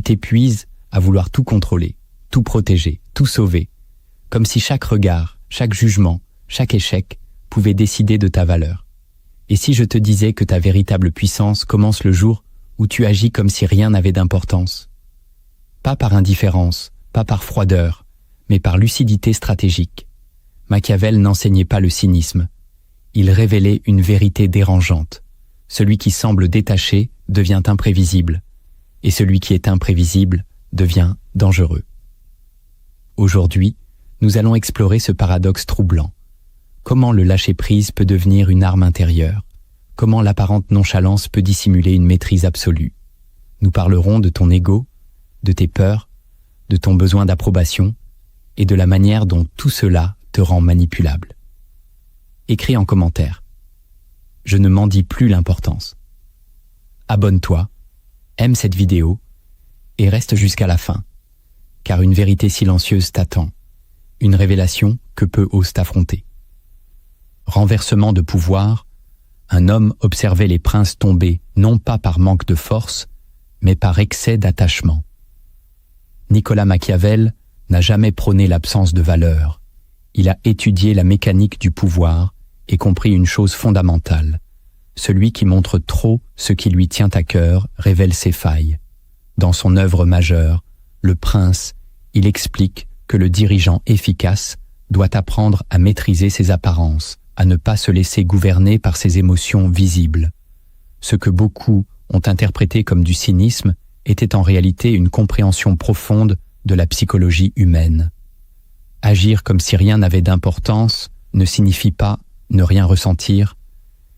tu t'épuises à vouloir tout contrôler, tout protéger, tout sauver, comme si chaque regard, chaque jugement, chaque échec pouvait décider de ta valeur. Et si je te disais que ta véritable puissance commence le jour où tu agis comme si rien n'avait d'importance? Pas par indifférence, pas par froideur, mais par lucidité stratégique. Machiavel n'enseignait pas le cynisme. Il révélait une vérité dérangeante. Celui qui semble détaché devient imprévisible, et celui qui est imprévisible devient dangereux. Aujourd'hui, nous allons explorer ce paradoxe troublant. Comment le lâcher-prise peut devenir une arme intérieure? Comment l'apparente nonchalance peut dissimuler une maîtrise absolue? Nous parlerons de ton ego, de tes peurs, de ton besoin d'approbation et de la manière dont tout cela te rend manipulable. Écris en commentaire. Je ne m'en dis plus l'importance. Abonne-toi, aime cette vidéo et reste jusqu'à la fin, car une vérité silencieuse t'attend, une révélation que peu osent affronter. Renversement de pouvoir, un homme observait les princes tomber non pas par manque de force, mais par excès d'attachement. Nicolas Machiavel n'a jamais prôné l'absence de valeur. Il a étudié la mécanique du pouvoir et compris une chose fondamentale. Celui qui montre trop ce qui lui tient à cœur révèle ses failles. Dans son œuvre majeure, Le Prince, il explique que le dirigeant efficace doit apprendre à maîtriser ses apparences, à ne pas se laisser gouverner par ses émotions visibles. Ce que beaucoup ont interprété comme du cynisme était en réalité une compréhension profonde de la psychologie humaine. Agir comme si rien n'avait d'importance ne signifie pas ne rien ressentir,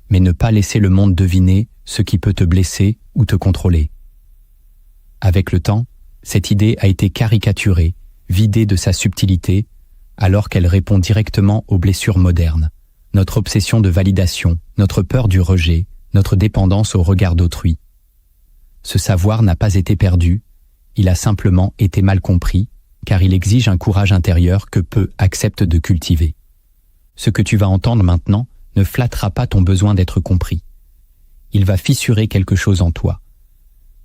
mais ne pas laisser le monde deviner ce qui peut te blesser ou te contrôler. Avec le temps, cette idée a été caricaturée, vidée de sa subtilité, alors qu'elle répond directement aux blessures modernes. Notre obsession de validation, notre peur du rejet, notre dépendance au regard d'autrui. Ce savoir n'a pas été perdu, il a simplement été mal compris, car il exige un courage intérieur que peu acceptent de cultiver. Ce que tu vas entendre maintenant ne flattera pas ton besoin d'être compris. Il va fissurer quelque chose en toi.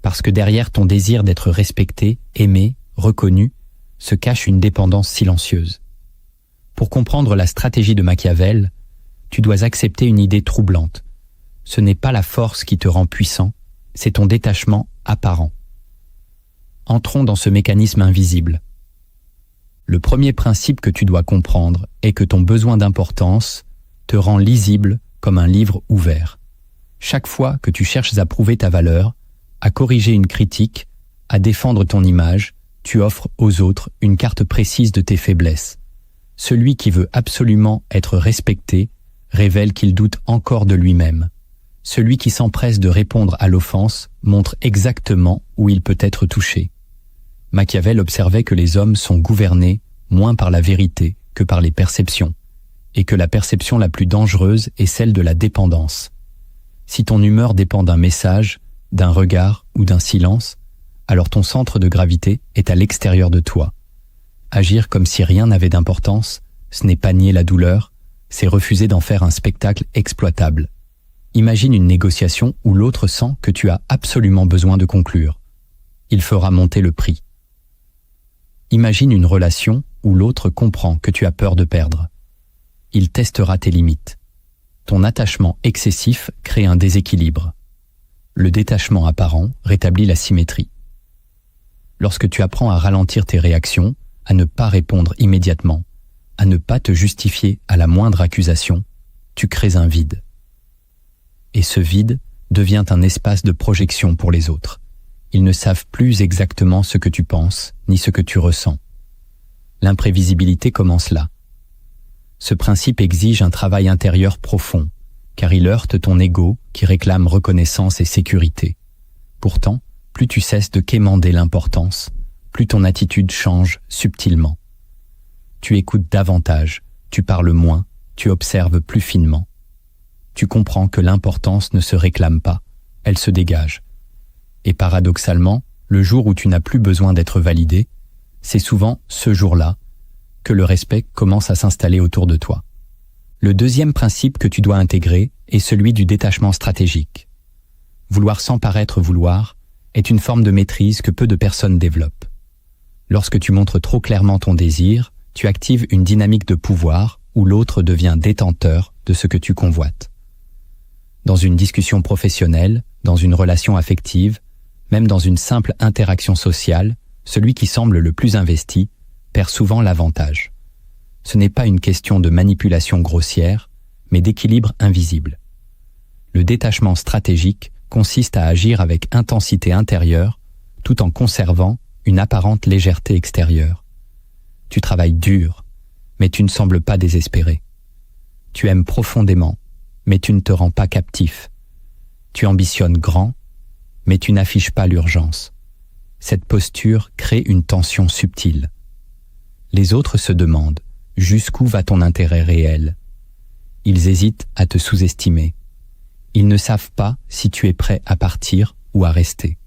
Parce que derrière ton désir d'être respecté, aimé, reconnu, se cache une dépendance silencieuse. Pour comprendre la stratégie de Machiavel, tu dois accepter une idée troublante. Ce n'est pas la force qui te rend puissant, c'est ton détachement apparent. Entrons dans ce mécanisme invisible. Le premier principe que tu dois comprendre est que ton besoin d'importance te rend lisible comme un livre ouvert. Chaque fois que tu cherches à prouver ta valeur, à corriger une critique, à défendre ton image, tu offres aux autres une carte précise de tes faiblesses. Celui qui veut absolument être respecté révèle qu'il doute encore de lui-même. Celui qui s'empresse de répondre à l'offense montre exactement où il peut être touché. Machiavel observait que les hommes sont gouvernés moins par la vérité que par les perceptions, et que la perception la plus dangereuse est celle de la dépendance. Si ton humeur dépend d'un message, d'un regard ou d'un silence, alors ton centre de gravité est à l'extérieur de toi. Agir comme si rien n'avait d'importance, ce n'est pas nier la douleur, c'est refuser d'en faire un spectacle exploitable. Imagine une négociation où l'autre sent que tu as absolument besoin de conclure. Il fera monter le prix. Imagine une relation où l'autre comprend que tu as peur de perdre. Il testera tes limites. Ton attachement excessif crée un déséquilibre. Le détachement apparent rétablit la symétrie. Lorsque tu apprends à ralentir tes réactions, à ne pas répondre immédiatement, à ne pas te justifier à la moindre accusation, tu crées un vide. Et ce vide devient un espace de projection pour les autres. Ils ne savent plus exactement ce que tu penses, ni ce que tu ressens. L'imprévisibilité commence là. Ce principe exige un travail intérieur profond, car il heurte ton ego qui réclame reconnaissance et sécurité. Pourtant, plus tu cesses de quémander l'importance, plus ton attitude change subtilement. Tu écoutes davantage, tu parles moins, tu observes plus finement. Tu comprends que l'importance ne se réclame pas, elle se dégage. Et paradoxalement, le jour où tu n'as plus besoin d'être validé, c'est souvent ce jour-là que le respect commence à s'installer autour de toi. Le deuxième principe que tu dois intégrer est celui du détachement stratégique. Vouloir sans paraître vouloir est une forme de maîtrise que peu de personnes développent. Lorsque tu montres trop clairement ton désir, tu actives une dynamique de pouvoir où l'autre devient détenteur de ce que tu convoites. Dans une discussion professionnelle, dans une relation affective, même dans une simple interaction sociale, celui qui semble le plus investi perd souvent l'avantage. Ce n'est pas une question de manipulation grossière, mais d'équilibre invisible. Le détachement stratégique consiste à agir avec intensité intérieure tout en conservant une apparente légèreté extérieure. Tu travailles dur, mais tu ne sembles pas désespéré. Tu aimes profondément, mais tu ne te rends pas captif. Tu ambitionnes grand, mais tu n'affiches pas l'urgence. Cette posture crée une tension subtile. Les autres se demandent jusqu'où va ton intérêt réel. Ils hésitent à te sous-estimer. Ils ne savent pas si tu es prêt à partir ou à rester.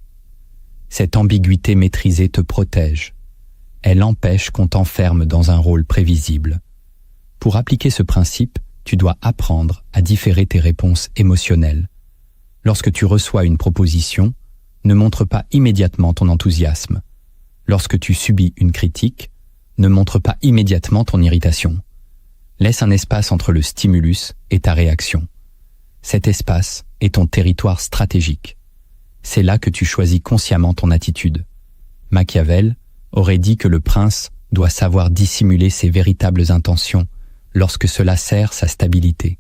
Cette ambiguïté maîtrisée te protège. Elle empêche qu'on t'enferme dans un rôle prévisible. Pour appliquer ce principe, tu dois apprendre à différer tes réponses émotionnelles. Lorsque tu reçois une proposition, ne montre pas immédiatement ton enthousiasme. Lorsque tu subis une critique, ne montre pas immédiatement ton irritation. Laisse un espace entre le stimulus et ta réaction. Cet espace est ton territoire stratégique. C'est là que tu choisis consciemment ton attitude. Machiavel aurait dit que le prince doit savoir dissimuler ses véritables intentions lorsque cela sert sa stabilité.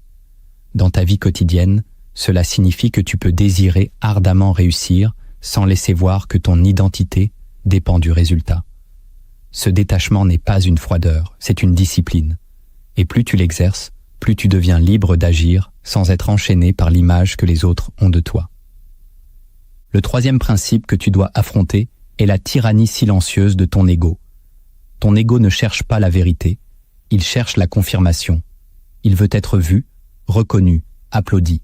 Dans ta vie quotidienne, cela signifie que tu peux désirer ardemment réussir sans laisser voir que ton identité dépend du résultat. Ce détachement n'est pas une froideur, c'est une discipline. Et plus tu l'exerces, plus tu deviens libre d'agir sans être enchaîné par l'image que les autres ont de toi. Le troisième principe que tu dois affronter est la tyrannie silencieuse de ton ego. Ton ego ne cherche pas la vérité, il cherche la confirmation. Il veut être vu, reconnu, applaudi.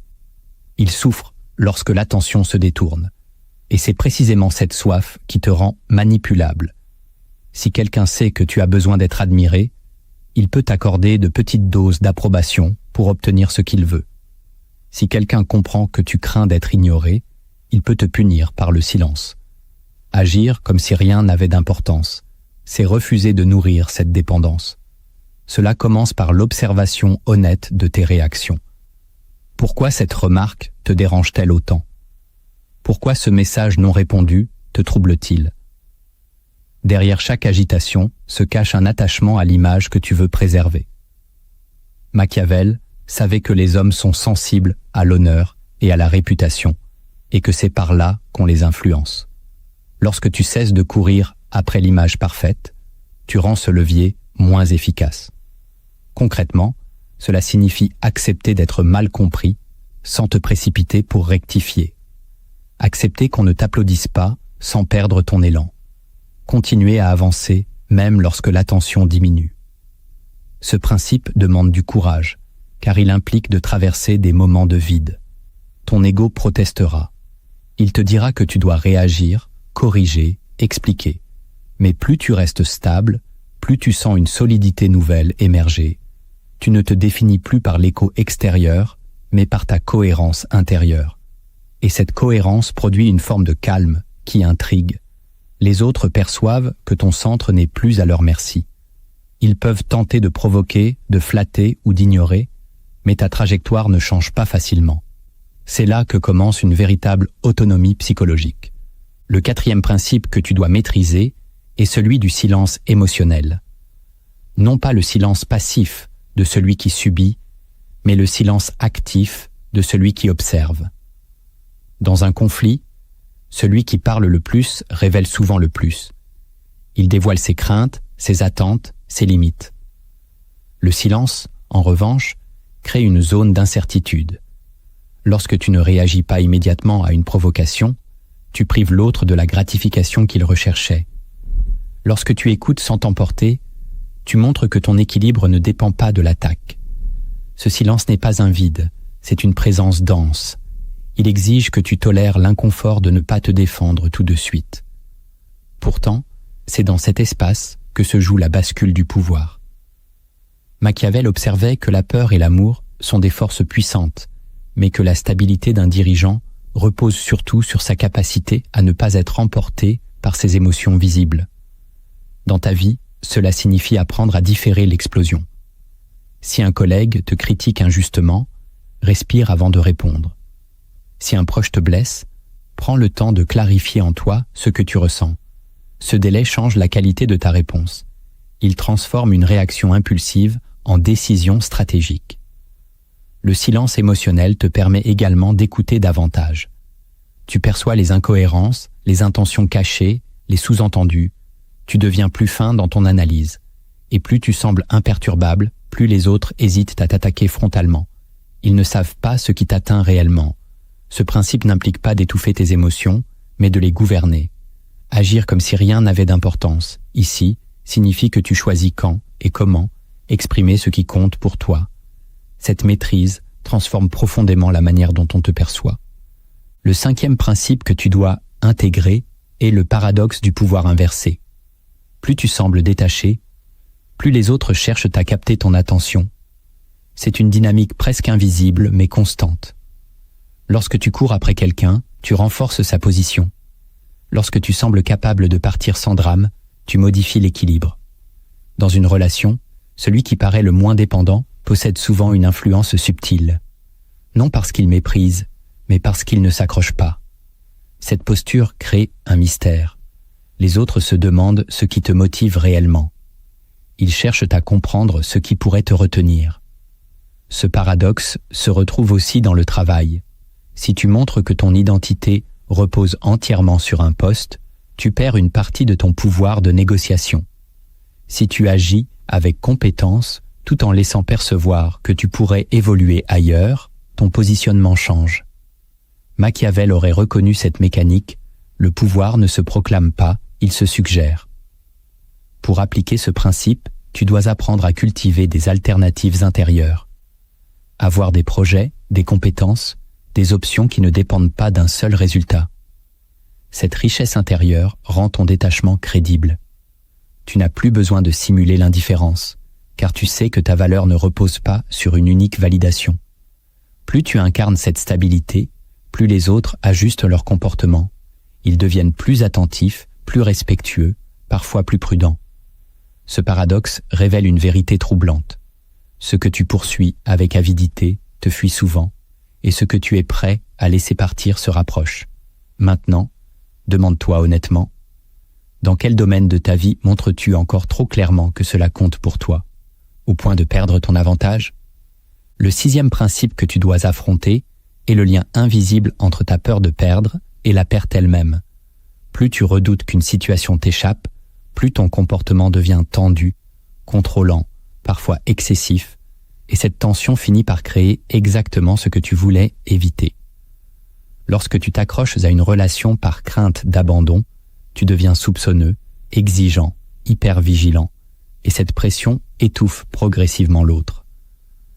Il souffre lorsque l'attention se détourne. Et c'est précisément cette soif qui te rend manipulable. Si quelqu'un sait que tu as besoin d'être admiré, il peut t'accorder de petites doses d'approbation pour obtenir ce qu'il veut. Si quelqu'un comprend que tu crains d'être ignoré, il peut te punir par le silence. Agir comme si rien n'avait d'importance, c'est refuser de nourrir cette dépendance. Cela commence par l'observation honnête de tes réactions. Pourquoi cette remarque te dérange-t-elle autant? Pourquoi ce message non répondu te trouble-t-il? Derrière chaque agitation se cache un attachement à l'image que tu veux préserver. Machiavel savait que les hommes sont sensibles à l'honneur et à la réputation, et que c'est par là qu'on les influence. Lorsque tu cesses de courir après l'image parfaite, tu rends ce levier moins efficace. Concrètement, cela signifie accepter d'être mal compris sans te précipiter pour rectifier. Accepter qu'on ne t'applaudisse pas sans perdre ton élan. Continuer à avancer même lorsque l'attention diminue. Ce principe demande du courage, car il implique de traverser des moments de vide. Ton ego protestera. Il te dira que tu dois réagir, corriger, expliquer. Mais plus tu restes stable, plus tu sens une solidité nouvelle émerger. Tu ne te définis plus par l'écho extérieur, mais par ta cohérence intérieure. Et cette cohérence produit une forme de calme qui intrigue. Les autres perçoivent que ton centre n'est plus à leur merci. Ils peuvent tenter de provoquer, de flatter ou d'ignorer, mais ta trajectoire ne change pas facilement. C'est là que commence une véritable autonomie psychologique. Le quatrième principe que tu dois maîtriser est celui du silence émotionnel. Non pas le silence passif de celui qui subit, mais le silence actif de celui qui observe. Dans un conflit, celui qui parle le plus révèle souvent le plus. Il dévoile ses craintes, ses attentes, ses limites. Le silence, en revanche, crée une zone d'incertitude. Lorsque tu ne réagis pas immédiatement à une provocation, tu prives l'autre de la gratification qu'il recherchait. Lorsque tu écoutes sans t'emporter, tu montres que ton équilibre ne dépend pas de l'attaque. Ce silence n'est pas un vide, c'est une présence dense. Il exige que tu tolères l'inconfort de ne pas te défendre tout de suite. Pourtant, c'est dans cet espace que se joue la bascule du pouvoir. Machiavel observait que la peur et l'amour sont des forces puissantes, mais que la stabilité d'un dirigeant repose surtout sur sa capacité à ne pas être emporté par ses émotions visibles. Dans ta vie, cela signifie apprendre à différer l'explosion. Si un collègue te critique injustement, respire avant de répondre. Si un proche te blesse, prends le temps de clarifier en toi ce que tu ressens. Ce délai change la qualité de ta réponse. Il transforme une réaction impulsive en décision stratégique. Le silence émotionnel te permet également d'écouter davantage. Tu perçois les incohérences, les intentions cachées, les sous-entendus. Tu deviens plus fin dans ton analyse. Et plus tu sembles imperturbable, plus les autres hésitent à t'attaquer frontalement. Ils ne savent pas ce qui t'atteint réellement. Ce principe n'implique pas d'étouffer tes émotions, mais de les gouverner. Agir comme si rien n'avait d'importance, ici, signifie que tu choisis quand et comment exprimer ce qui compte pour toi. Cette maîtrise transforme profondément la manière dont on te perçoit. Le 5e principe que tu dois intégrer est le paradoxe du pouvoir inversé. Plus tu sembles détaché, plus les autres cherchent à capter ton attention. C'est une dynamique presque invisible mais constante. Lorsque tu cours après quelqu'un, tu renforces sa position. Lorsque tu sembles capable de partir sans drame, tu modifies l'équilibre. Dans une relation, celui qui paraît le moins dépendant possède souvent une influence subtile. Non parce qu'il méprise, mais parce qu'il ne s'accroche pas. Cette posture crée un mystère. Les autres se demandent ce qui te motive réellement. Ils cherchent à comprendre ce qui pourrait te retenir. Ce paradoxe se retrouve aussi dans le travail. Si tu montres que ton identité repose entièrement sur un poste, tu perds une partie de ton pouvoir de négociation. Si tu agis avec compétence, tout en laissant percevoir que tu pourrais évoluer ailleurs, ton positionnement change. Machiavel aurait reconnu cette mécanique, le pouvoir ne se proclame pas, il se suggère. Pour appliquer ce principe, tu dois apprendre à cultiver des alternatives intérieures. Avoir des projets, des compétences, des options qui ne dépendent pas d'un seul résultat. Cette richesse intérieure rend ton détachement crédible. Tu n'as plus besoin de simuler l'indifférence, car tu sais que ta valeur ne repose pas sur une unique validation. Plus tu incarnes cette stabilité, plus les autres ajustent leur comportement. Ils deviennent plus attentifs, plus respectueux, parfois plus prudents. Ce paradoxe révèle une vérité troublante. Ce que tu poursuis avec avidité te fuit souvent, et ce que tu es prêt à laisser partir se rapproche. Maintenant, demande-toi honnêtement, dans quel domaine de ta vie montres-tu encore trop clairement que cela compte pour toi, au point de perdre ton avantage? Le 6e principe que tu dois affronter est le lien invisible entre ta peur de perdre et la perte elle-même. Plus tu redoutes qu'une situation t'échappe, plus ton comportement devient tendu, contrôlant, parfois excessif, et cette tension finit par créer exactement ce que tu voulais éviter. Lorsque tu t'accroches à une relation par crainte d'abandon, tu deviens soupçonneux, exigeant, hyper vigilant, et cette pression étouffe progressivement l'autre.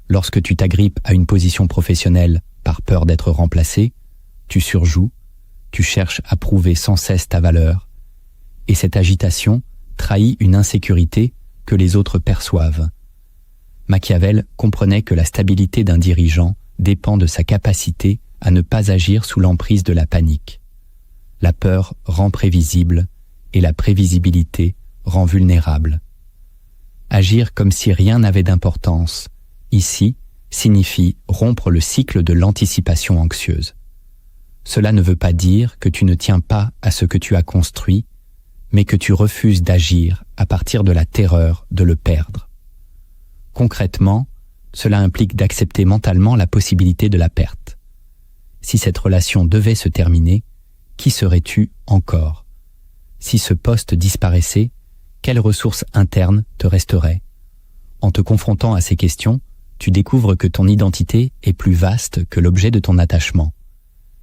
Lorsque tu t'agrippes à une position professionnelle par peur d'être remplacé, tu surjoues, tu cherches à prouver sans cesse ta valeur, et cette agitation trahit une insécurité que les autres perçoivent. Machiavel comprenait que la stabilité d'un dirigeant dépend de sa capacité à ne pas agir sous l'emprise de la panique. La peur rend prévisible et la prévisibilité rend vulnérable. Agir comme si rien n'avait d'importance, ici, signifie rompre le cycle de l'anticipation anxieuse. Cela ne veut pas dire que tu ne tiens pas à ce que tu as construit, mais que tu refuses d'agir à partir de la terreur de le perdre. Concrètement, cela implique d'accepter mentalement la possibilité de la perte. Si cette relation devait se terminer, qui serais-tu encore? Si ce poste disparaissait, quelles ressources internes te resteraient? En te confrontant à ces questions, tu découvres que ton identité est plus vaste que l'objet de ton attachement.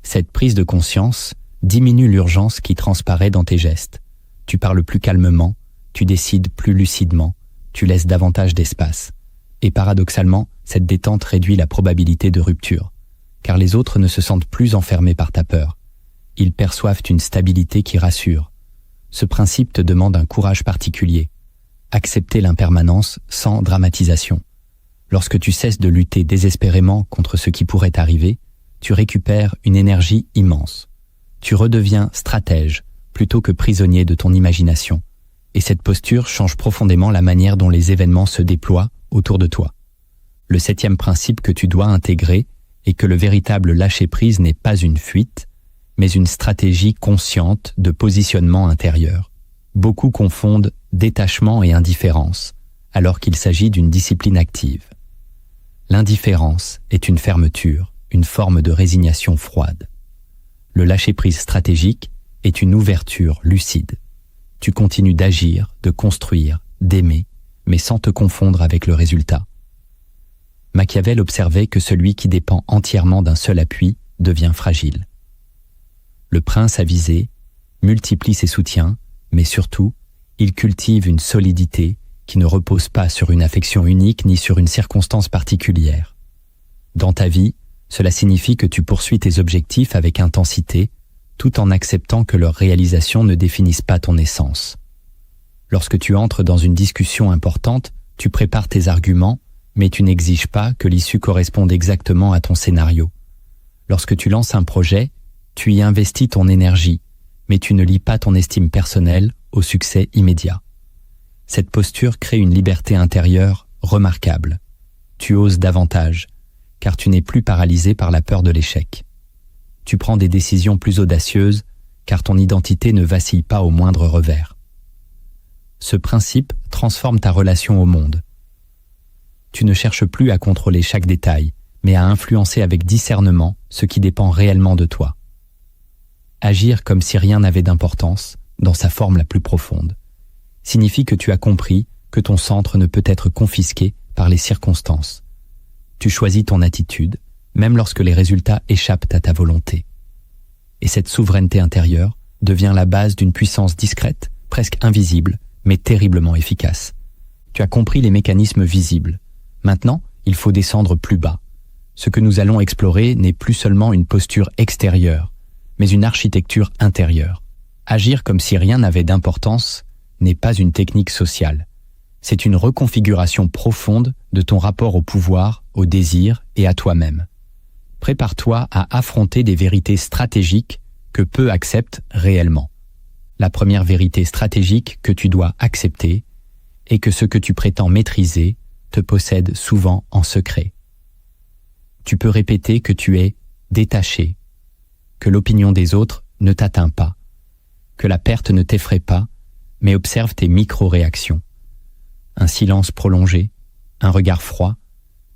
Cette prise de conscience diminue l'urgence qui transparaît dans tes gestes. Tu parles plus calmement, tu décides plus lucidement, tu laisses davantage d'espace. Et paradoxalement, cette détente réduit la probabilité de rupture, car les autres ne se sentent plus enfermés par ta peur. Ils perçoivent une stabilité qui rassure. Ce principe te demande un courage particulier. Accepter l'impermanence sans dramatisation. Lorsque tu cesses de lutter désespérément contre ce qui pourrait arriver, tu récupères une énergie immense. Tu redeviens stratège plutôt que prisonnier de ton imagination. Et cette posture change profondément la manière dont les événements se déploient autour de toi. Le 7e principe que tu dois intégrer est que le véritable lâcher-prise n'est pas une fuite, mais une stratégie consciente de positionnement intérieur. Beaucoup confondent détachement et indifférence, alors qu'il s'agit d'une discipline active. L'indifférence est une fermeture, une forme de résignation froide. Le lâcher-prise stratégique est une ouverture lucide. Tu continues d'agir, de construire, d'aimer, mais sans te confondre avec le résultat. Machiavel observait que celui qui dépend entièrement d'un seul appui devient fragile. Le prince avisé multiplie ses soutiens, mais surtout, il cultive une solidité qui ne repose pas sur une affection unique ni sur une circonstance particulière. Dans ta vie, cela signifie que tu poursuis tes objectifs avec intensité, tout en acceptant que leur réalisation ne définisse pas ton essence. Lorsque tu entres dans une discussion importante, tu prépares tes arguments, mais tu n'exiges pas que l'issue corresponde exactement à ton scénario. Lorsque tu lances un projet, tu y investis ton énergie, mais tu ne lies pas ton estime personnelle au succès immédiat. Cette posture crée une liberté intérieure remarquable. Tu oses davantage, car tu n'es plus paralysé par la peur de l'échec. Tu prends des décisions plus audacieuses, car ton identité ne vacille pas au moindre revers. Ce principe transforme ta relation au monde. Tu ne cherches plus à contrôler chaque détail, mais à influencer avec discernement ce qui dépend réellement de toi. Agir comme si rien n'avait d'importance, dans sa forme la plus profonde, signifie que tu as compris que ton centre ne peut être confisqué par les circonstances. Tu choisis ton attitude, même lorsque les résultats échappent à ta volonté. Et cette souveraineté intérieure devient la base d'une puissance discrète, presque invisible, mais terriblement efficace. Tu as compris les mécanismes visibles. Maintenant, il faut descendre plus bas. Ce que nous allons explorer n'est plus seulement une posture extérieure, mais une architecture intérieure. Agir comme si rien n'avait d'importance n'est pas une technique sociale. C'est une reconfiguration profonde de ton rapport au pouvoir, au désir et à toi-même. Prépare-toi à affronter des vérités stratégiques que peu acceptent réellement. La première vérité stratégique que tu dois accepter est que ce que tu prétends maîtriser te possède souvent en secret. Tu peux répéter que tu es détaché, que l'opinion des autres ne t'atteint pas, que la perte ne t'effraie pas, mais observe tes micro-réactions. Un silence prolongé, un regard froid,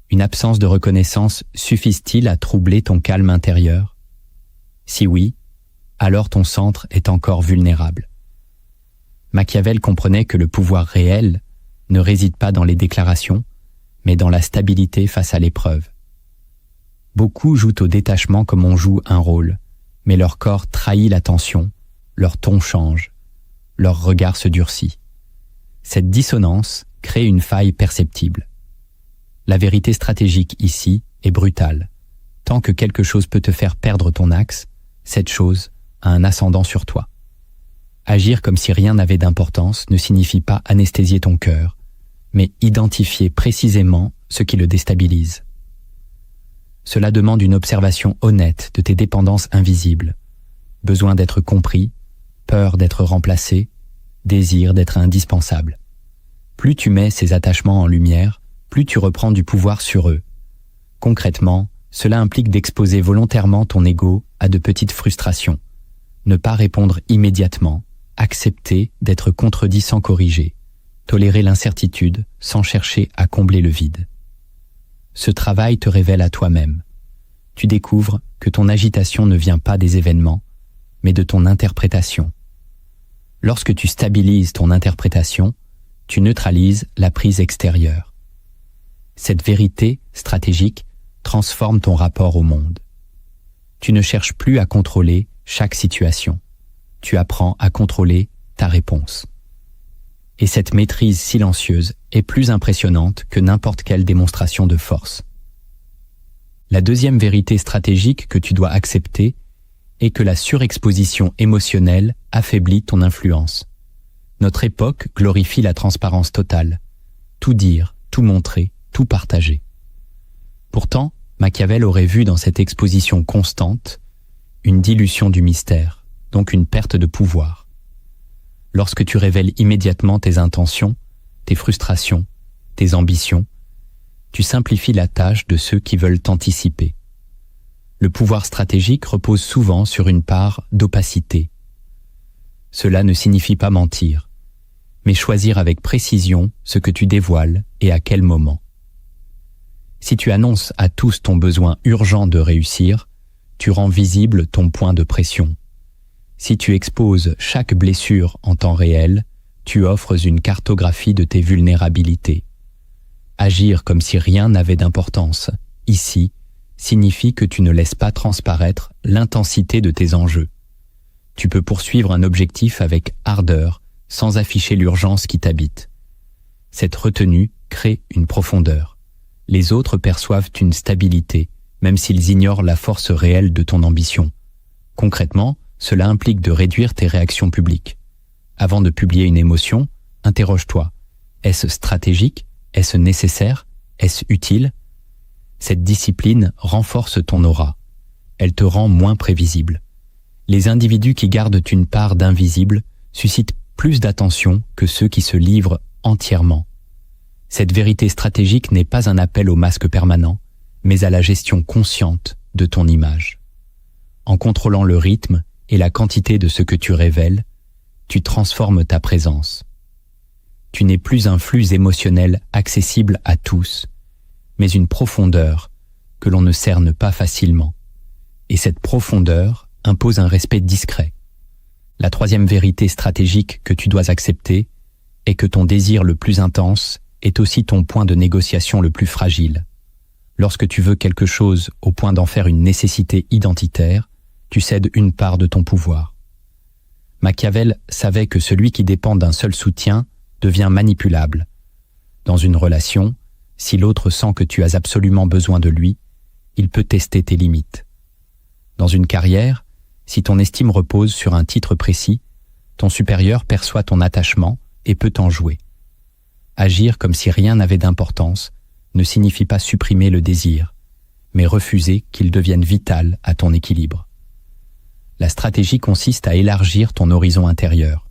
une absence de reconnaissance suffisent-ils à troubler ton calme intérieur? Si oui, alors ton centre est encore vulnérable. Machiavel comprenait que le pouvoir réel ne réside pas dans les déclarations, mais dans la stabilité face à l'épreuve. Beaucoup jouent au détachement comme on joue un rôle, mais leur corps trahit la tension, leur ton change, leur regard se durcit. Cette dissonance crée une faille perceptible. La vérité stratégique ici est brutale. Tant que quelque chose peut te faire perdre ton axe, cette chose a un ascendant sur toi. Agir comme si rien n'avait d'importance ne signifie pas anesthésier ton cœur, mais identifier précisément ce qui le déstabilise. Cela demande une observation honnête de tes dépendances invisibles, besoin d'être compris, peur d'être remplacé, désir d'être indispensable. Plus tu mets ces attachements en lumière, plus tu reprends du pouvoir sur eux. Concrètement, cela implique d'exposer volontairement ton ego à de petites frustrations, ne pas répondre immédiatement, accepter d'être contredit sans corriger, tolérer l'incertitude sans chercher à combler le vide. Ce travail te révèle à toi-même. Tu découvres que ton agitation ne vient pas des événements, mais de ton interprétation. Lorsque tu stabilises ton interprétation, tu neutralises la prise extérieure. Cette vérité stratégique transforme ton rapport au monde. Tu ne cherches plus à contrôler chaque situation. Tu apprends à contrôler ta réponse. Et cette maîtrise silencieuse est plus impressionnante que n'importe quelle démonstration de force. La deuxième vérité stratégique que tu dois accepter est que la surexposition émotionnelle affaiblit ton influence. Notre époque glorifie la transparence totale. Tout dire, tout montrer, tout partager. Pourtant, Machiavel aurait vu dans cette exposition constante une dilution du mystère, donc une perte de pouvoir. Lorsque tu révèles immédiatement tes intentions, tes frustrations, tes ambitions, tu simplifies la tâche de ceux qui veulent t'anticiper. Le pouvoir stratégique repose souvent sur une part d'opacité. Cela ne signifie pas mentir, mais choisir avec précision ce que tu dévoiles et à quel moment. Si tu annonces à tous ton besoin urgent de réussir, tu rends visible ton point de pression. Si tu exposes chaque blessure en temps réel, tu offres une cartographie de tes vulnérabilités. Agir comme si rien n'avait d'importance, ici, signifie que tu ne laisses pas transparaître l'intensité de tes enjeux. Tu peux poursuivre un objectif avec ardeur, sans afficher l'urgence qui t'habite. Cette retenue crée une profondeur. Les autres perçoivent une stabilité, même s'ils ignorent la force réelle de ton ambition. Concrètement, cela implique de réduire tes réactions publiques. Avant de publier une émotion, interroge-toi. Est-ce stratégique? Est-ce nécessaire? Est-ce utile? Cette discipline renforce ton aura. Elle te rend moins prévisible. Les individus qui gardent une part d'invisible suscitent plus d'attention que ceux qui se livrent entièrement. Cette vérité stratégique n'est pas un appel au masque permanent, mais à la gestion consciente de ton image. En contrôlant le rythme et la quantité de ce que tu révèles, tu transformes ta présence. Tu n'es plus un flux émotionnel accessible à tous, mais une profondeur que l'on ne cerne pas facilement. Et cette profondeur impose un respect discret. La troisième vérité stratégique que tu dois accepter est que ton désir le plus intense est aussi ton point de négociation le plus fragile. Lorsque tu veux quelque chose au point d'en faire une nécessité identitaire, tu cèdes une part de ton pouvoir. Machiavel savait que celui qui dépend d'un seul soutien devient manipulable. Dans une relation, si l'autre sent que tu as absolument besoin de lui, il peut tester tes limites. Dans une carrière, si ton estime repose sur un titre précis, ton supérieur perçoit ton attachement et peut t'en jouer. Agir comme si rien n'avait d'importance ne signifie pas supprimer le désir, mais refuser qu'il devienne vital à ton équilibre. La stratégie consiste à élargir ton horizon intérieur.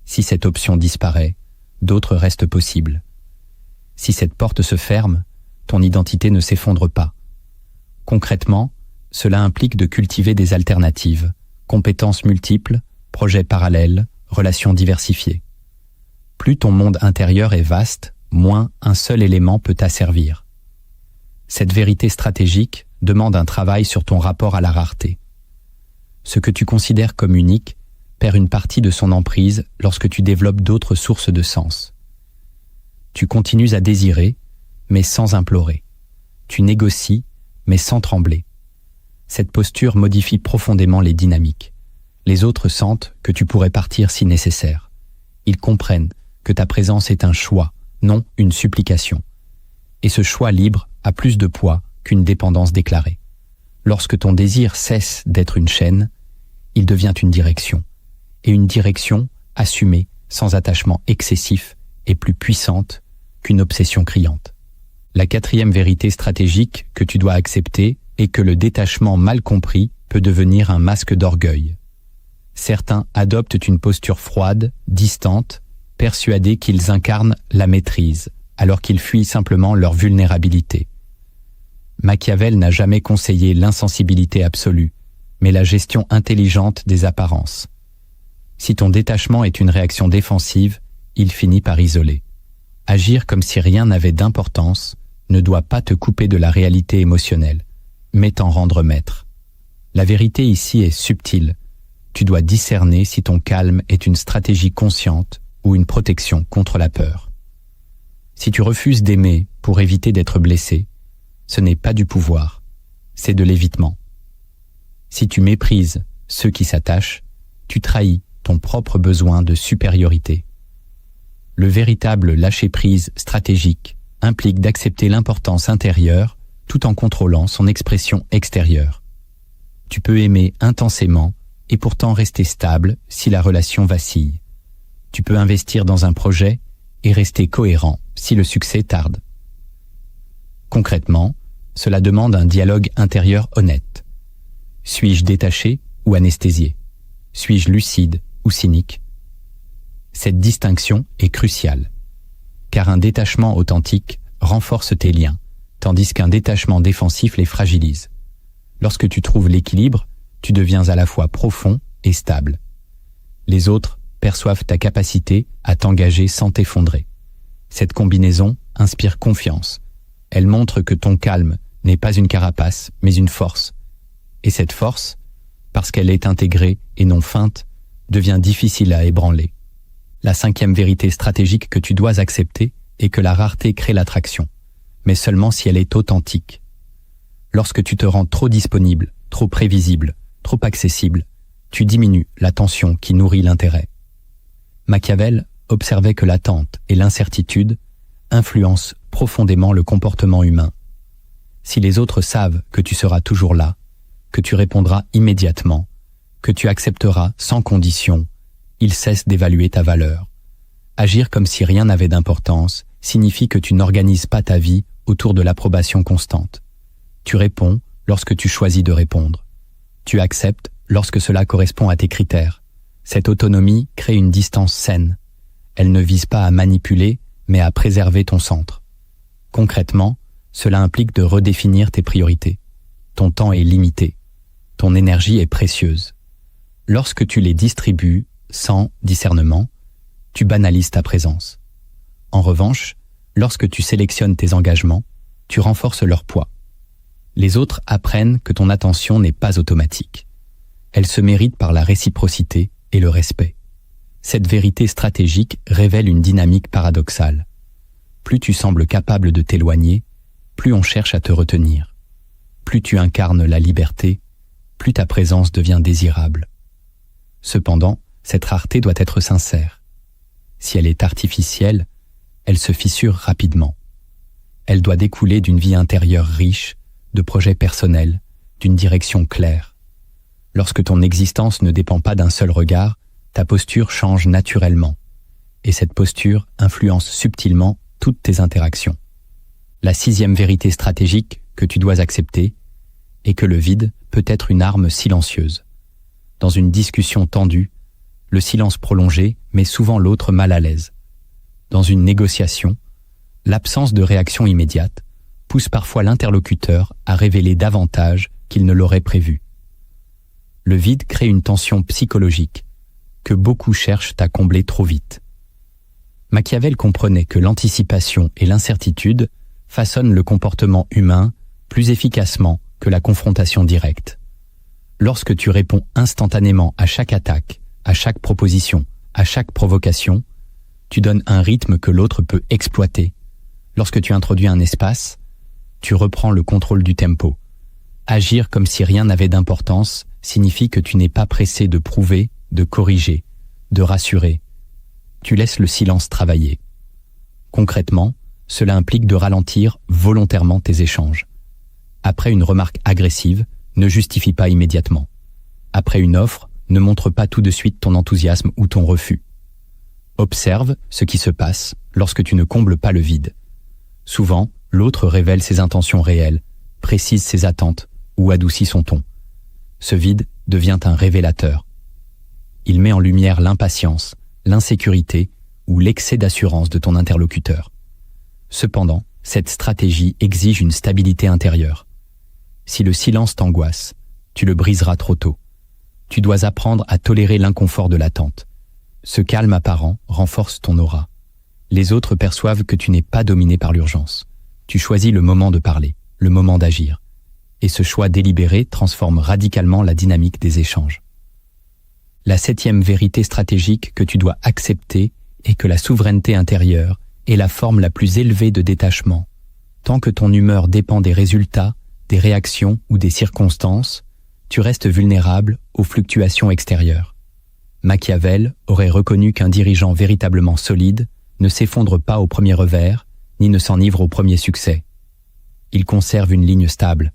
Si cette option disparaît, d'autres restent possibles. Si cette porte se ferme, ton identité ne s'effondre pas. Concrètement, cela implique de cultiver des alternatives, compétences multiples, projets parallèles, relations diversifiées. Plus ton monde intérieur est vaste, moins un seul élément peut t'asservir. Cette vérité stratégique demande un travail sur ton rapport à la rareté. Ce que tu considères comme unique perd une partie de son emprise lorsque tu développes d'autres sources de sens. Tu continues à désirer, mais sans implorer. Tu négocies, mais sans trembler. Cette posture modifie profondément les dynamiques. Les autres sentent que tu pourrais partir si nécessaire. Ils comprennent que ta présence est un choix, non une supplication. Et ce choix libre a plus de poids qu'une dépendance déclarée. Lorsque ton désir cesse d'être une chaîne, il devient une direction. Et une direction assumée, sans attachement excessif, est plus puissante qu'une obsession criante. La quatrième vérité stratégique que tu dois accepter est que le détachement mal compris peut devenir un masque d'orgueil. Certains adoptent une posture froide, distante, persuadés qu'ils incarnent la maîtrise, alors qu'ils fuient simplement leur vulnérabilité. Machiavel n'a jamais conseillé l'insensibilité absolue, mais la gestion intelligente des apparences. Si ton détachement est une réaction défensive, il finit par isoler. Agir comme si rien n'avait d'importance ne doit pas te couper de la réalité émotionnelle, mais t'en rendre maître. La vérité ici est subtile. Tu dois discerner si ton calme est une stratégie consciente ou une protection contre la peur. Si tu refuses d'aimer pour éviter d'être blessé, ce n'est pas du pouvoir, c'est de l'évitement. Si tu méprises ceux qui s'attachent, tu trahis ton propre besoin de supériorité. Le véritable lâcher-prise stratégique implique d'accepter l'importance intérieure tout en contrôlant son expression extérieure. Tu peux aimer intensément et pourtant rester stable si la relation vacille. Tu peux investir dans un projet et rester cohérent si le succès tarde. Concrètement, Cela demande un dialogue intérieur honnête. Suis-je détaché ou anesthésié? Suis-je lucide ou cynique? Cette distinction est cruciale, car un détachement authentique renforce tes liens, tandis qu'un détachement défensif les fragilise. Lorsque tu trouves l'équilibre, tu deviens à la fois profond et stable. Les autres perçoivent ta capacité à t'engager sans t'effondrer. Cette combinaison inspire confiance. Elle montre que ton calme n'est pas une carapace, mais une force. Et cette force, parce qu'elle est intégrée et non feinte, devient difficile à ébranler. La 5e vérité stratégique que tu dois accepter est que la rareté crée l'attraction, mais seulement si elle est authentique. Lorsque tu te rends trop disponible, trop prévisible, trop accessible, tu diminues la tension qui nourrit l'intérêt. Machiavel observait que l'attente et l'incertitude influencent profondément le comportement humain. Si les autres savent que tu seras toujours là, que tu répondras immédiatement, que tu accepteras sans condition, ils cessent d'évaluer ta valeur. Agir comme si rien n'avait d'importance signifie que tu n'organises pas ta vie autour de l'approbation constante. Tu réponds lorsque tu choisis de répondre. Tu acceptes lorsque cela correspond à tes critères. Cette autonomie crée une distance saine. Elle ne vise pas à manipuler, mais à préserver ton centre. Concrètement, cela implique de redéfinir tes priorités. Ton temps est limité. Ton énergie est précieuse. Lorsque tu les distribues sans discernement, tu banalises ta présence. En revanche, lorsque tu sélectionnes tes engagements, tu renforces leur poids. Les autres apprennent que ton attention n'est pas automatique. Elle se mérite par la réciprocité et le respect. Cette vérité stratégique révèle une dynamique paradoxale. Plus tu sembles capable de t'éloigner, plus on cherche à te retenir. Plus tu incarnes la liberté, plus ta présence devient désirable. Cependant, cette rareté doit être sincère. Si elle est artificielle, elle se fissure rapidement. Elle doit découler d'une vie intérieure riche, de projets personnels, d'une direction claire. Lorsque ton existence ne dépend pas d'un seul regard, ta posture change naturellement. Et cette posture influence subtilement toutes tes interactions. La 6e vérité stratégique que tu dois accepter est que le vide peut être une arme silencieuse. Dans une discussion tendue, le silence prolongé met souvent l'autre mal à l'aise. Dans une négociation, l'absence de réaction immédiate pousse parfois l'interlocuteur à révéler davantage qu'il ne l'aurait prévu. Le vide crée une tension psychologique que beaucoup cherchent à combler trop vite. Machiavel comprenait que l'anticipation et l'incertitude façonnent le comportement humain plus efficacement que la confrontation directe. Lorsque tu réponds instantanément à chaque attaque, à chaque proposition, à chaque provocation, tu donnes un rythme que l'autre peut exploiter. Lorsque tu introduis un espace, tu reprends le contrôle du tempo. Agir comme si rien n'avait d'importance signifie que tu n'es pas pressé de prouver, de corriger, de rassurer. Tu laisses le silence travailler. Concrètement, cela implique de ralentir volontairement tes échanges. Après une remarque agressive, ne justifie pas immédiatement. Après une offre, ne montre pas tout de suite ton enthousiasme ou ton refus. Observe ce qui se passe lorsque tu ne combles pas le vide. Souvent, l'autre révèle ses intentions réelles, précise ses attentes ou adoucit son ton. Ce vide devient un révélateur. Il met en lumière l'impatience, l'insécurité ou l'excès d'assurance de ton interlocuteur. Cependant, cette stratégie exige une stabilité intérieure. Si le silence t'angoisse, tu le briseras trop tôt. Tu dois apprendre à tolérer l'inconfort de l'attente. Ce calme apparent renforce ton aura. Les autres perçoivent que tu n'es pas dominé par l'urgence. Tu choisis le moment de parler, le moment d'agir. Et ce choix délibéré transforme radicalement la dynamique des échanges. La 7e vérité stratégique que tu dois accepter est que la souveraineté intérieure est la forme la plus élevée de détachement. Tant que ton humeur dépend des résultats, des réactions ou des circonstances, tu restes vulnérable aux fluctuations extérieures. Machiavel aurait reconnu qu'un dirigeant véritablement solide ne s'effondre pas au premier revers, ni ne s'enivre au premier succès. Il conserve une ligne stable.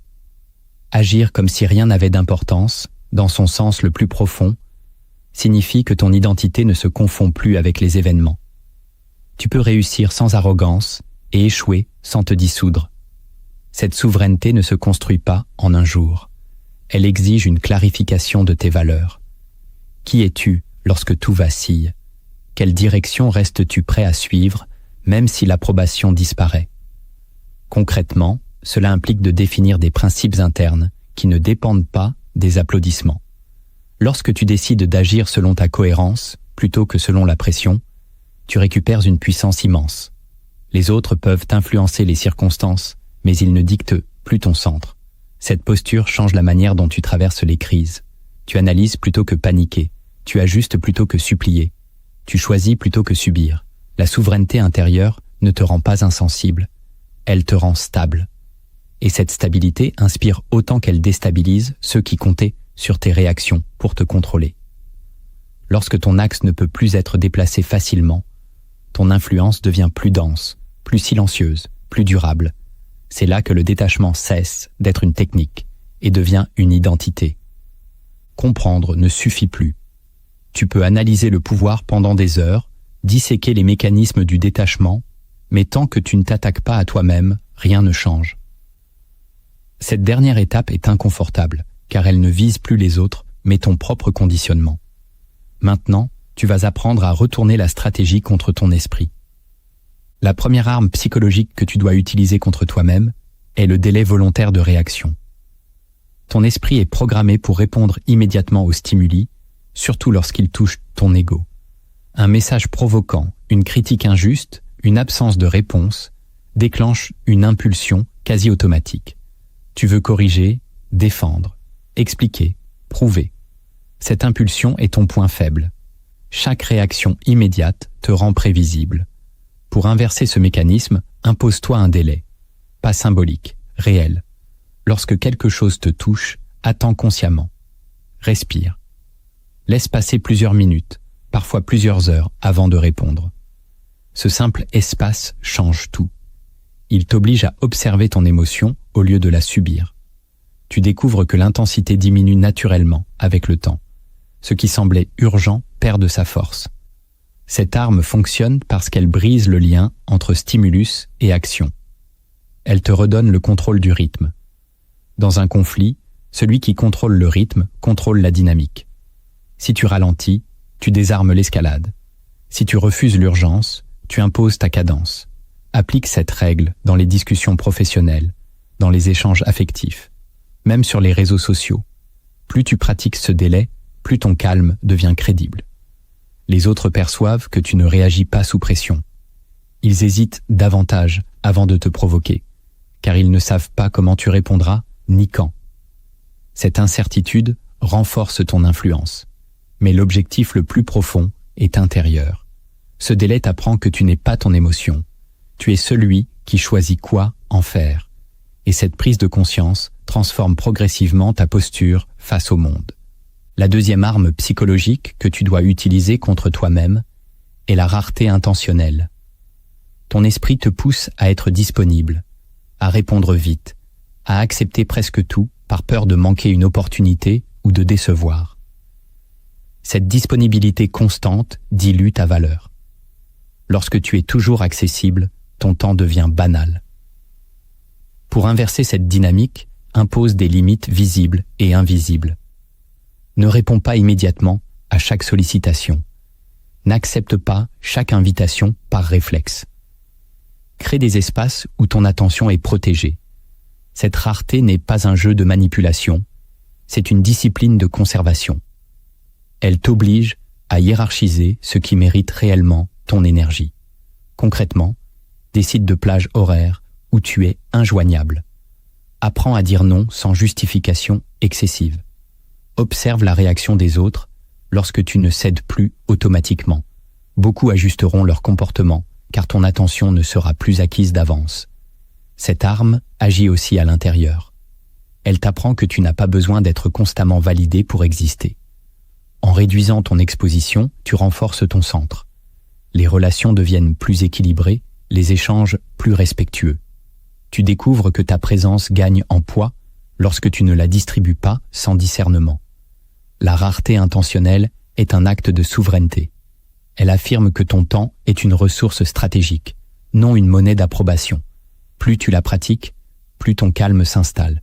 Agir comme si rien n'avait d'importance, dans son sens le plus profond, signifie que ton identité ne se confond plus avec les événements. Tu peux réussir sans arrogance et échouer sans te dissoudre. Cette souveraineté ne se construit pas en un jour. Elle exige une clarification de tes valeurs. Qui es-tu lorsque tout vacille? Quelle direction restes-tu prêt à suivre, même si l'approbation disparaît? Concrètement, cela implique de définir des principes internes qui ne dépendent pas des applaudissements. Lorsque tu décides d'agir selon ta cohérence, plutôt que selon la pression, tu récupères une puissance immense. Les autres peuvent influencer les circonstances, mais ils ne dictent plus ton centre. Cette posture change la manière dont tu traverses les crises. Tu analyses plutôt que paniquer. Tu ajustes plutôt que supplier. Tu choisis plutôt que subir. La souveraineté intérieure ne te rend pas insensible. Elle te rend stable. Et cette stabilité inspire autant qu'elle déstabilise ceux qui comptaient sur tes réactions pour te contrôler. Lorsque ton axe ne peut plus être déplacé facilement, ton influence devient plus dense, plus silencieuse, plus durable. C'est là que le détachement cesse d'être une technique et devient une identité. Comprendre ne suffit plus. Tu peux analyser le pouvoir pendant des heures, disséquer les mécanismes du détachement, mais tant que tu ne t'attaques pas à toi-même, rien ne change. Cette dernière étape est inconfortable, car elle ne vise plus les autres, mais ton propre conditionnement. Maintenant, tu vas apprendre à retourner la stratégie contre ton esprit. La première arme psychologique que tu dois utiliser contre toi-même est le délai volontaire de réaction. Ton esprit est programmé pour répondre immédiatement aux stimuli, surtout lorsqu'il touche ton ego. Un message provoquant, une critique injuste, une absence de réponse déclenche une impulsion quasi automatique. Tu veux corriger, défendre, expliquer, prouver. Cette impulsion est ton point faible. Chaque réaction immédiate te rend prévisible. Pour inverser ce mécanisme, impose-toi un délai. Pas symbolique, réel. Lorsque quelque chose te touche, attends consciemment. Respire. Laisse passer plusieurs minutes, parfois plusieurs heures avant de répondre. Ce simple espace change tout. Il t'oblige à observer ton émotion au lieu de la subir. Tu découvres que l'intensité diminue naturellement avec le temps. Ce qui semblait urgent perd de sa force. Cette arme fonctionne parce qu'elle brise le lien entre stimulus et action. Elle te redonne le contrôle du rythme. Dans un conflit, celui qui contrôle le rythme contrôle la dynamique. Si tu ralentis, tu désarmes l'escalade. Si tu refuses l'urgence, tu imposes ta cadence. Applique cette règle dans les discussions professionnelles, dans les échanges affectifs, même sur les réseaux sociaux. Plus tu pratiques ce délai, plus ton calme devient crédible. Les autres perçoivent que tu ne réagis pas sous pression. Ils hésitent davantage avant de te provoquer, car ils ne savent pas comment tu répondras ni quand. Cette incertitude renforce ton influence. Mais l'objectif le plus profond est intérieur. Ce délai t'apprend que tu n'es pas ton émotion. Tu es celui qui choisit quoi en faire. Et cette prise de conscience transforme progressivement ta posture face au monde. La deuxième arme psychologique que tu dois utiliser contre toi-même est la rareté intentionnelle. Ton esprit te pousse à être disponible, à répondre vite, à accepter presque tout par peur de manquer une opportunité ou de décevoir. Cette disponibilité constante dilue ta valeur. Lorsque tu es toujours accessible, ton temps devient banal. Pour inverser cette dynamique, impose des limites visibles et invisibles. Ne réponds pas immédiatement à chaque sollicitation. N'accepte pas chaque invitation par réflexe. Crée des espaces où ton attention est protégée. Cette rareté n'est pas un jeu de manipulation, c'est une discipline de conservation. Elle t'oblige à hiérarchiser ce qui mérite réellement ton énergie. Concrètement, décide de plages horaires où tu es injoignable. Apprends à dire non sans justification excessive. Observe la réaction des autres lorsque tu ne cèdes plus automatiquement. Beaucoup ajusteront leur comportement car ton attention ne sera plus acquise d'avance. Cette arme agit aussi à l'intérieur. Elle t'apprend que tu n'as pas besoin d'être constamment validé pour exister. En réduisant ton exposition, tu renforces ton centre. Les relations deviennent plus équilibrées, les échanges plus respectueux. Tu découvres que ta présence gagne en poids lorsque tu ne la distribues pas sans discernement. La rareté intentionnelle est un acte de souveraineté. Elle affirme que ton temps est une ressource stratégique, non une monnaie d'approbation. Plus tu la pratiques, plus ton calme s'installe.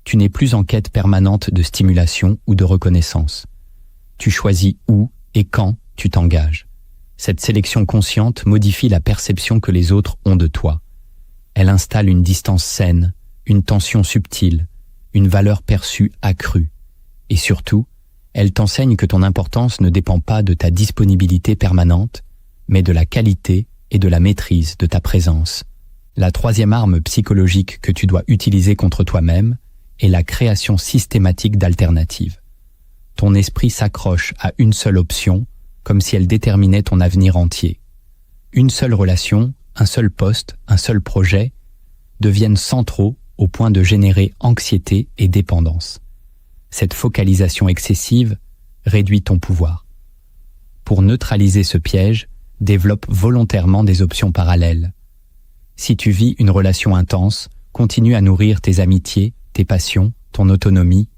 Tu n'es plus en quête permanente de stimulation ou de reconnaissance. Tu choisis où et quand tu t'engages. Cette sélection consciente modifie la perception que les autres ont de toi. Elle installe une distance saine, une tension subtile, une valeur perçue accrue. Et surtout, elle t'enseigne que ton importance ne dépend pas de ta disponibilité permanente, mais de la qualité et de la maîtrise de ta présence. La troisième arme psychologique que tu dois utiliser contre toi-même est la création systématique d'alternatives. Ton esprit s'accroche à une seule option, comme si elle déterminait ton avenir entier. Une seule relation, un seul poste, un seul projet deviennent centraux au point de générer anxiété et dépendance. Cette focalisation excessive réduit ton pouvoir. Pour neutraliser ce piège, développe volontairement des options parallèles. Si tu vis une relation intense, continue à nourrir tes amitiés, tes passions, ton autonomie.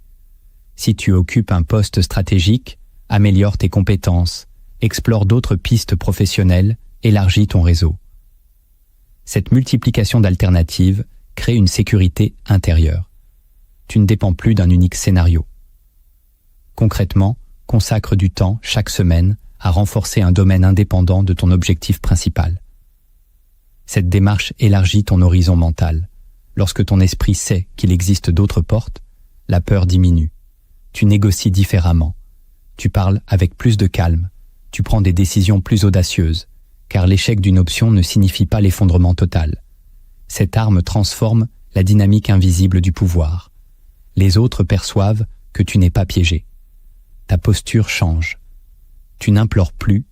Si tu occupes un poste stratégique, améliore tes compétences, explore d'autres pistes professionnelles, élargis ton réseau. Cette multiplication d'alternatives crée une sécurité intérieure. Tu ne dépends plus d'un unique scénario. Concrètement, consacre du temps chaque semaine à renforcer un domaine indépendant de ton objectif principal. Cette démarche élargit ton horizon mental. Lorsque ton esprit sait qu'il existe d'autres portes, la peur diminue. Tu négocies différemment. Tu parles avec plus de calme. Tu prends des décisions plus audacieuses, car l'échec d'une option ne signifie pas l'effondrement total. Cette arme transforme la dynamique invisible du pouvoir. Les autres perçoivent que tu n'es pas piégé. Ta posture change. Tu n'implores plus,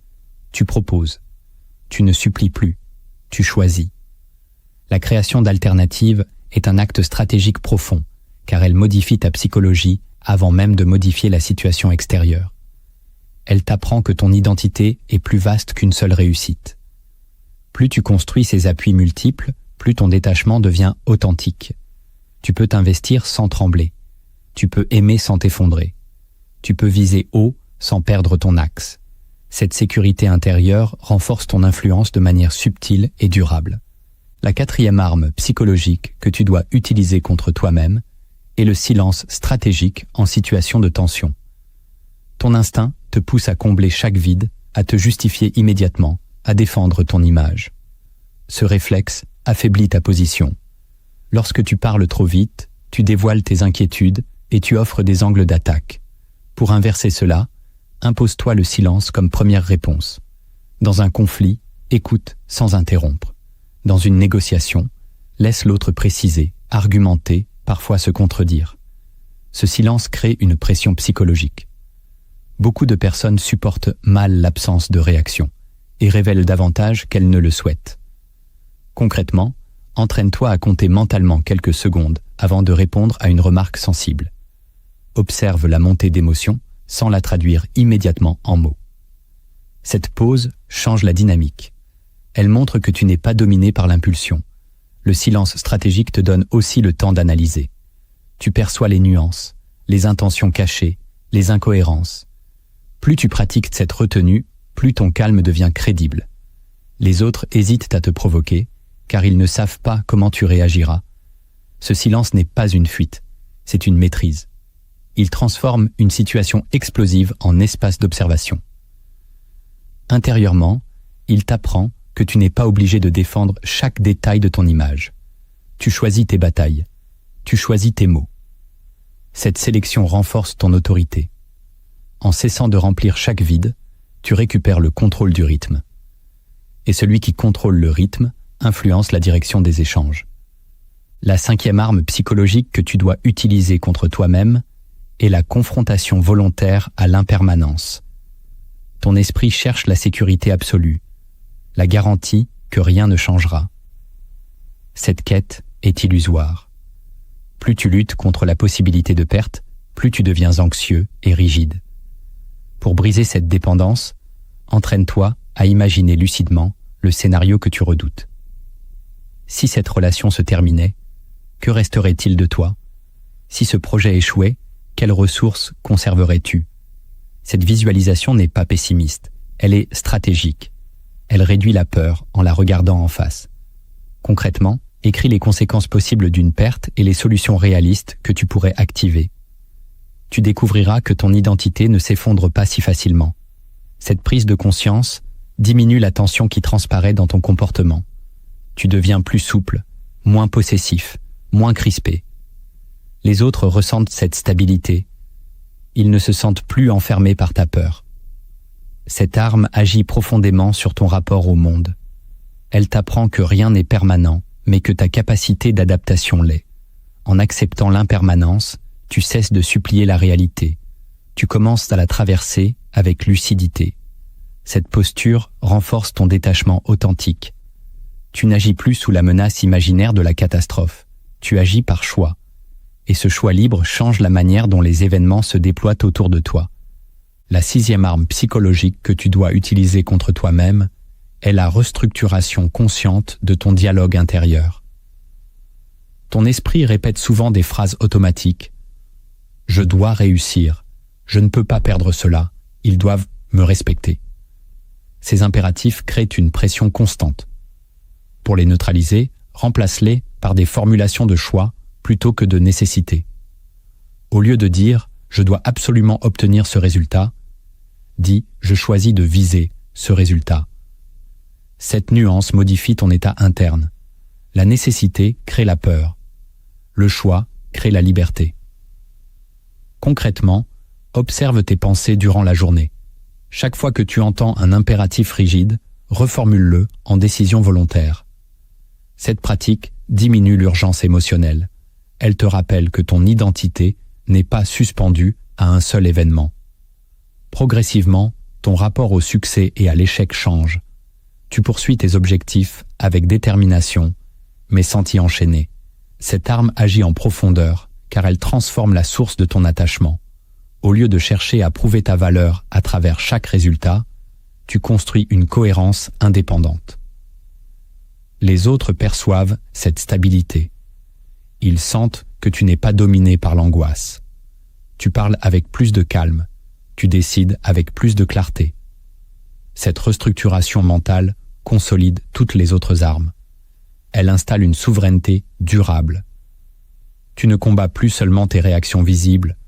tu proposes. Tu ne supplies plus, tu choisis. La création d'alternatives est un acte stratégique profond, car elle modifie ta psychologie avant même de modifier la situation extérieure. Elle t'apprend que ton identité est plus vaste qu'une seule réussite. Plus tu construis ces appuis multiples, plus ton détachement devient authentique. Tu peux t'investir sans trembler. Tu peux aimer sans t'effondrer. Tu peux viser haut sans perdre ton axe. Cette sécurité intérieure renforce ton influence de manière subtile et durable. La quatrième arme psychologique que tu dois utiliser contre toi-même est le silence stratégique en situation de tension. Ton instinct te pousse à combler chaque vide, à te justifier immédiatement, à défendre ton image. Ce réflexe affaiblit ta position. Lorsque tu parles trop vite, tu dévoiles tes inquiétudes et tu offres des angles d'attaque. Pour inverser cela, impose-toi le silence comme première réponse. Dans un conflit, écoute sans interrompre. Dans une négociation, laisse l'autre préciser, argumenter, parfois se contredire. Ce silence crée une pression psychologique. Beaucoup de personnes supportent mal l'absence de réaction et révèlent davantage qu'elles ne le souhaitent. Concrètement, entraîne-toi à compter mentalement quelques secondes avant de répondre à une remarque sensible. Observe la montée d'émotion sans la traduire immédiatement en mots. Cette pause change la dynamique. Elle montre que tu n'es pas dominé par l'impulsion. Le silence stratégique te donne aussi le temps d'analyser. Tu perçois les nuances, les intentions cachées, les incohérences. Plus tu pratiques cette retenue, plus ton calme devient crédible. Les autres hésitent à te provoquer, car ils ne savent pas comment tu réagiras. Ce silence n'est pas une fuite, c'est une maîtrise. Il transforme une situation explosive en espace d'observation. Intérieurement, il t'apprend que tu n'es pas obligé de défendre chaque détail de ton image. Tu choisis tes batailles, tu choisis tes mots. Cette sélection renforce ton autorité. En cessant de remplir chaque vide, tu récupères le contrôle du rythme. Et celui qui contrôle le rythme influence la direction des échanges. La cinquième arme psychologique que tu dois utiliser contre toi-même est la confrontation volontaire à l'impermanence. Ton esprit cherche la sécurité absolue, la garantie que rien ne changera. Cette quête est illusoire. Plus tu luttes contre la possibilité de perte, plus tu deviens anxieux et rigide. Pour briser cette dépendance, entraîne-toi à imaginer lucidement le scénario que tu redoutes. Si cette relation se terminait, que resterait-il de toi? Si ce projet échouait, quelles ressources conserverais-tu? Cette visualisation n'est pas pessimiste, elle est stratégique. Elle réduit la peur en la regardant en face. Concrètement, Écris les conséquences possibles d'une perte et les solutions réalistes que tu pourrais activer. Tu découvriras que ton identité ne s'effondre pas si facilement. Cette prise de conscience diminue la tension qui transparaît dans ton comportement. Tu deviens plus souple, moins possessif, moins crispé. Les autres ressentent cette stabilité. Ils ne se sentent plus enfermés par ta peur. Cette arme agit profondément sur ton rapport au monde. Elle t'apprend que rien n'est permanent, mais que ta capacité d'adaptation l'est. En acceptant l'impermanence, tu cesses de supplier la réalité. Tu commences à la traverser avec lucidité. Cette posture renforce ton détachement authentique. Tu n'agis plus sous la menace imaginaire de la catastrophe. Tu agis par choix. Et ce choix libre change la manière dont les événements se déploient autour de toi. La 6e arme psychologique que tu dois utiliser contre toi-même est la restructuration consciente de ton dialogue intérieur. Ton esprit répète souvent des phrases automatiques. « Je dois réussir. Je ne peux pas perdre cela. Ils doivent me respecter. » Ces impératifs créent une pression constante. Pour les neutraliser, remplace-les par des formulations de choix plutôt que de nécessité. Au lieu de dire « je dois absolument obtenir ce résultat », dis « je choisis de viser ce résultat ». Cette nuance modifie ton état interne. La nécessité crée la peur. Le choix crée la liberté. Concrètement, observe tes pensées durant la journée. Chaque fois que tu entends un impératif rigide, reformule-le en décision volontaire. Cette pratique diminue l'urgence émotionnelle. Elle te rappelle que ton identité n'est pas suspendue à un seul événement. Progressivement, ton rapport au succès et à l'échec change. Tu poursuis tes objectifs avec détermination, mais sans t'y enchaîner. Cette arme agit en profondeur, car elle transforme la source de ton attachement. Au lieu de chercher à prouver ta valeur à travers chaque résultat, tu construis une cohérence indépendante. Les autres perçoivent cette stabilité. Ils sentent que tu n'es pas dominé par l'angoisse. Tu parles avec plus de calme. Tu décides avec plus de clarté. Cette restructuration mentale consolide toutes les autres armes. Elle installe une souveraineté durable. Tu ne combats plus seulement tes réactions visibles,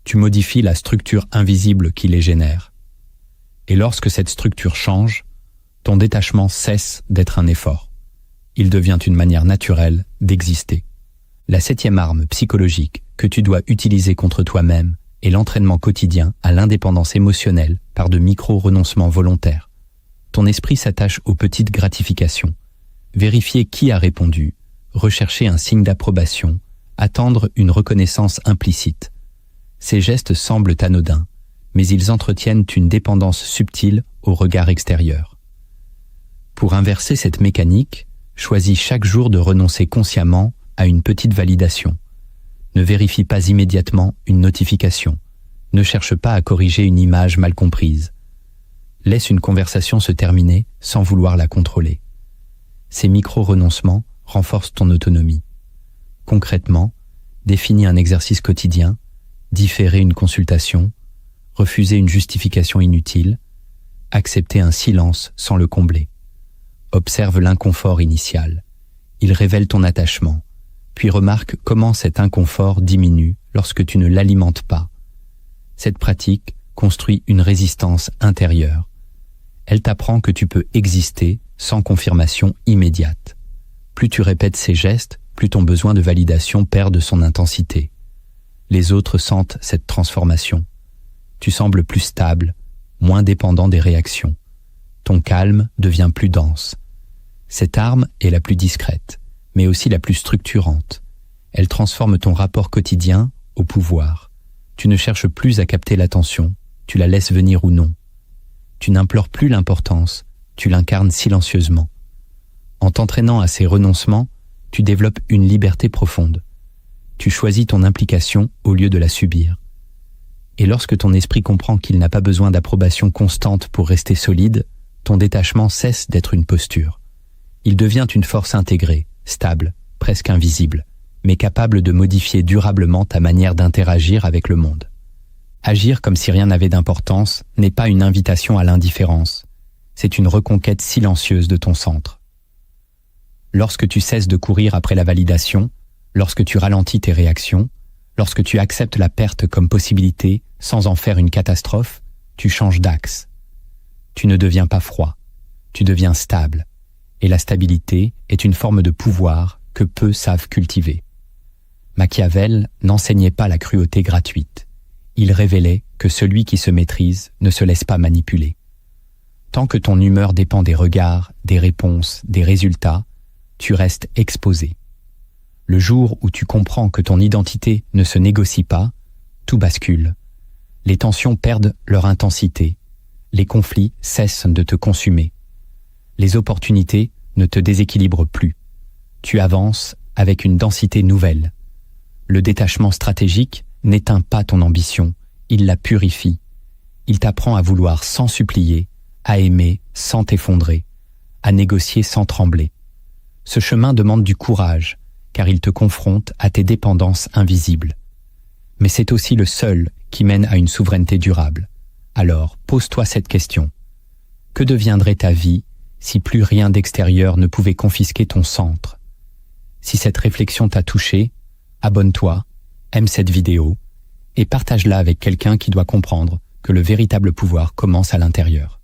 tu modifies la structure invisible qui les génère. Et lorsque cette structure change, ton détachement cesse d'être un effort. Il devient une manière naturelle d'exister. La 7e arme psychologique que tu dois utiliser contre toi-même est l'entraînement quotidien à l'indépendance émotionnelle par de micro-renoncements volontaires. Ton esprit s'attache aux petites gratifications. Vérifier qui a répondu, rechercher un signe d'approbation, attendre une reconnaissance implicite. Ces gestes semblent anodins, mais ils entretiennent une dépendance subtile au regard extérieur. Pour inverser cette mécanique, choisis chaque jour de renoncer consciemment à une petite validation. Ne vérifie pas immédiatement une notification. Ne cherche pas à corriger une image mal comprise. Laisse une conversation se terminer sans vouloir la contrôler. Ces micro-renoncements renforcent ton autonomie. Concrètement, définis un exercice quotidien, différer une consultation, refuser une justification inutile, accepter un silence sans le combler. Observe l'inconfort initial. Il révèle ton attachement. Puis remarque comment cet inconfort diminue lorsque tu ne l'alimentes pas. Cette pratique construit une résistance intérieure. Elle t'apprend que tu peux exister sans confirmation immédiate. Plus tu répètes ces gestes, plus ton besoin de validation perd de son intensité. Les autres sentent cette transformation. Tu sembles plus stable, moins dépendant des réactions. Ton calme devient plus dense. Cette arme est la plus discrète, mais aussi la plus structurante. Elle transforme ton rapport quotidien au pouvoir. Tu ne cherches plus à capter l'attention, tu la laisses venir ou non. Tu n'implores plus l'importance, tu l'incarnes silencieusement. En t'entraînant à ces renoncements, tu développes une liberté profonde. Tu choisis ton implication au lieu de la subir. Et lorsque ton esprit comprend qu'il n'a pas besoin d'approbation constante pour rester solide, ton détachement cesse d'être une posture. Il devient une force intégrée, stable, presque invisible, mais capable de modifier durablement ta manière d'interagir avec le monde. Agir comme si rien n'avait d'importance n'est pas une invitation à l'indifférence, c'est une reconquête silencieuse de ton centre. Lorsque tu cesses de courir après la validation, lorsque tu ralentis tes réactions, lorsque tu acceptes la perte comme possibilité sans en faire une catastrophe, tu changes d'axe. Tu ne deviens pas froid, tu deviens stable. Et la stabilité est une forme de pouvoir que peu savent cultiver. Machiavel n'enseignait pas la cruauté gratuite. Il révélait que celui qui se maîtrise ne se laisse pas manipuler. Tant que ton humeur dépend des regards, des réponses, des résultats, tu restes exposé. Le jour où tu comprends que ton identité ne se négocie pas, tout bascule. Les tensions perdent leur intensité. Les conflits cessent de te consumer. Les opportunités ne te déséquilibrent plus. Tu avances avec une densité nouvelle. Le détachement stratégique n'éteint pas ton ambition, il la purifie. Il t'apprend à vouloir sans supplier, à aimer sans t'effondrer, à négocier sans trembler. Ce chemin demande du courage, car il te confronte à tes dépendances invisibles. Mais c'est aussi le seul qui mène à une souveraineté durable. Alors, pose-toi cette question. Que deviendrait ta vie si plus rien d'extérieur ne pouvait confisquer ton centre? Si cette réflexion t'a touché, abonne-toi, aime cette vidéo et partage-la avec quelqu'un qui doit comprendre que le véritable pouvoir commence à l'intérieur.